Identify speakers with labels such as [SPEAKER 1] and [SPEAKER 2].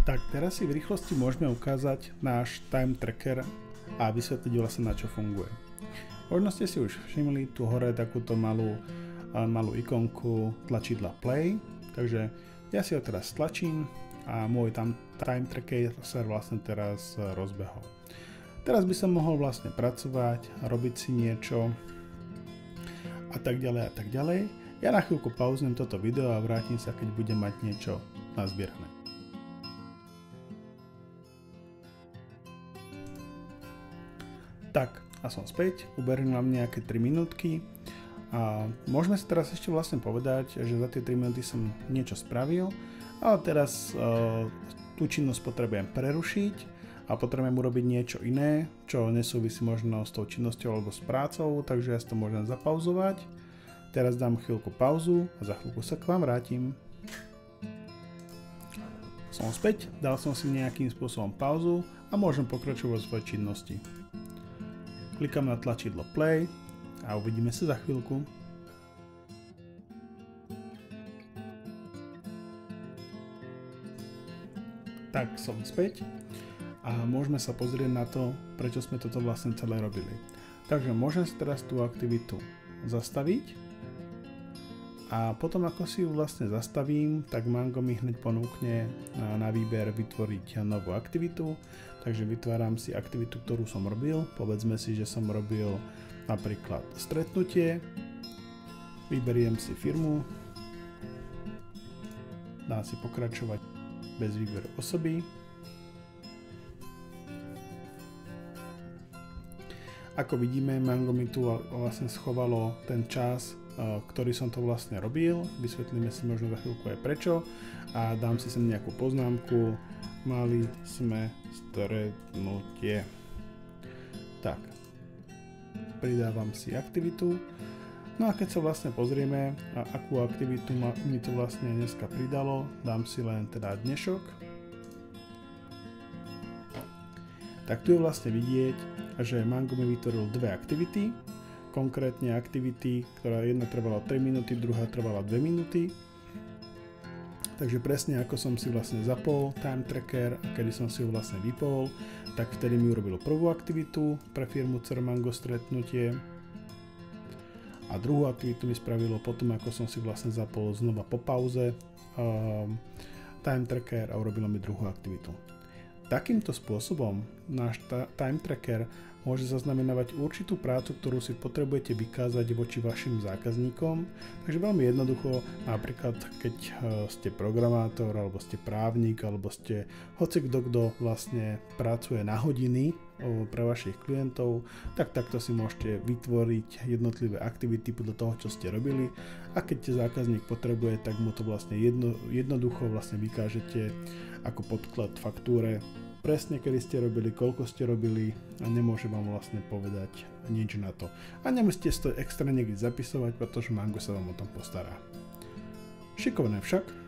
[SPEAKER 1] Tak teraz si v rýchlosti môžeme ukázať náš time tracker a vysvetliť vlastne na čo funguje. Možno ste si už všimli tu hore takúto malú ikonku tlačidla play, takže ja si ho teraz stlačím a môj time tracker sa vlastne teraz rozbehol. Teraz by som mohol vlastne pracovať, robiť si niečo a tak ďalej a tak ďalej. Ja na chvíľku pauznem toto video a vrátim sa, keď budem mať niečo nazbierané. Tak, a som späť, uberiem nám nejaké 3 minútky a môžeme si teraz ešte vlastne povedať, že za tie 3 minúty som niečo spravil, ale teraz tú činnosť potrebujem prerušiť a potrebujem urobiť niečo iné, čo nesúvisí možno s tou činnosťou alebo s prácou, takže ja si to môžem zapauzovať. Teraz dám chvíľku pauzu a za chvíľku sa k vám vrátim. Som späť, dal som si nejakým spôsobom pauzu a môžem pokračovať vo svojej činnosti. Klikám na tlačidlo play a uvidíme sa za chvíľku. Tak, som späť a môžeme sa pozrieť na to, prečo sme toto vlastne celé robili. Takže môžem si teraz tú aktivitu zastaviť a potom ako si ju vlastne zastavím, tak Mango mi hneď ponúkne na výber vytvoriť novú aktivitu. Takže vytváram si aktivitu, ktorú som robil. Povedzme si, že som robil napríklad stretnutie. Vyberiem si firmu. Dám si pokračovať bez výberu osoby. Ako vidíme, Mango mi tu vlastne schovalo ten čas, ktorý som to vlastne robil. Vysvetlíme si možno za chvíľku aj prečo a dám si sem nejakú poznámku. Mali sme stretnutie. Tak, pridávam si aktivitu. No a keď sa vlastne pozrieme, akú aktivitu mi to vlastne dneska pridalo, dám si len teda dnešok. Tak tu je vlastne vidieť, že Mango mi vytvoril dve aktivity. Konkrétne aktivity, ktorá jedna trvala 3 minúty, druhá trvala 2 minúty. Takže presne ako som si vlastne zapol time tracker a kedy som si ho vlastne vypol, tak vtedy mi urobil prvú aktivitu pre firmu Mango stretnutie. A druhú aktivitu mi spravilo potom, ako som si vlastne zapol znova po pauze time tracker a urobilo mi druhú aktivitu. Takýmto spôsobom náš time tracker môže zaznamenávať určitú prácu, ktorú si potrebujete vykázať voči vašim zákazníkom. Takže veľmi jednoducho, napríklad keď ste programátor, alebo ste právnik, alebo ste hocikto, kto vlastne pracuje na hodiny pre vašich klientov, tak takto si môžete vytvoriť jednotlivé aktivity podľa toho, čo ste robili. A keď zákazník potrebuje, tak mu to vlastne jednoducho vlastne vykážete ako podklad faktúre, presne kedy ste robili, koľko ste robili a nemôžem vám vlastne povedať nič na to. A nemusíte si to extra niekde zapisovať, pretože Mango sa vám o tom postará. Šikovné však.